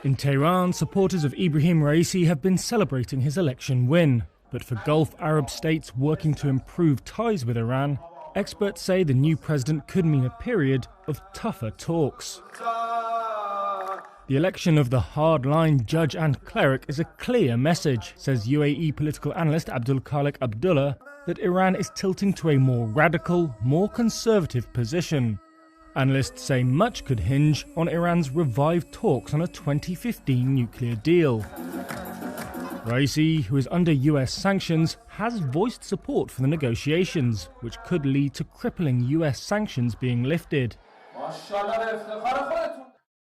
In Tehran, supporters of Ibrahim Raisi have been celebrating his election win. But for Gulf Arab states working to improve ties with Iran, experts say the new president could mean a period of tougher talks. The election of the hardline judge and cleric is a clear message, says UAE political analyst Abdul Khalik Abdullah, that Iran is tilting to a more radical, more conservative position. Analysts say much could hinge on Iran's revived talks on a 2015 nuclear deal. Raisi, who is under US sanctions, has voiced support for the negotiations, which could lead to crippling US sanctions being lifted.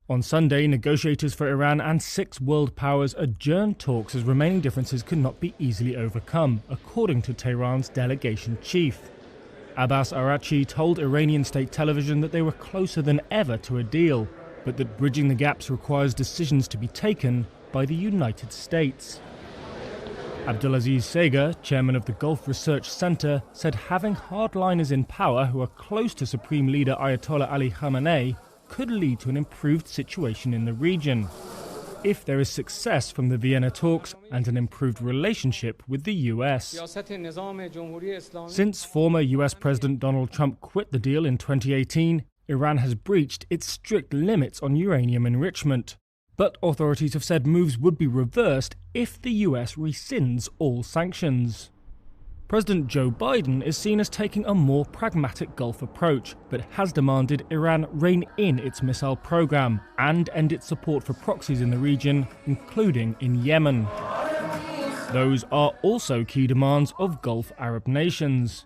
On Sunday, negotiators for Iran and 6 world powers adjourned talks as remaining differences could not be easily overcome, according to Tehran's delegation chief. Abbas Araghchi told Iranian state television that they were closer than ever to a deal, but that bridging the gaps requires decisions to be taken by the United States. Abdulaziz Sega, chairman of the Gulf Research Center, said having hardliners in power who are close to Supreme Leader Ayatollah Ali Khamenei could lead to an improved situation in the region, if there is success from the Vienna talks and an improved relationship with the US. Since former US President Donald Trump quit the deal in 2018, Iran has breached its strict limits on uranium enrichment. But authorities have said moves would be reversed if the US rescinds all sanctions. President Joe Biden is seen as taking a more pragmatic Gulf approach, but has demanded Iran rein in its missile program and end its support for proxies in the region, including in Yemen. Those are also key demands of Gulf Arab nations.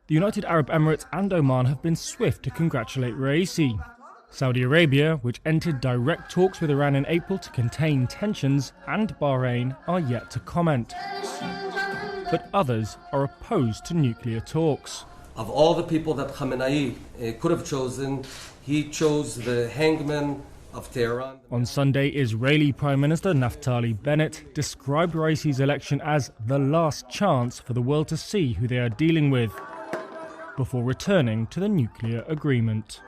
The United Arab Emirates and Oman have been swift to congratulate Raisi. Saudi Arabia, which entered direct talks with Iran in April to contain tensions, and Bahrain are yet to comment. But others are opposed to nuclear talks. Of all the people that Khamenei could have chosen, he chose the hangman of Tehran. On Sunday, Israeli Prime Minister Naftali Bennett described Raisi's election as the last chance for the world to see who they are dealing with, before returning to the nuclear agreement.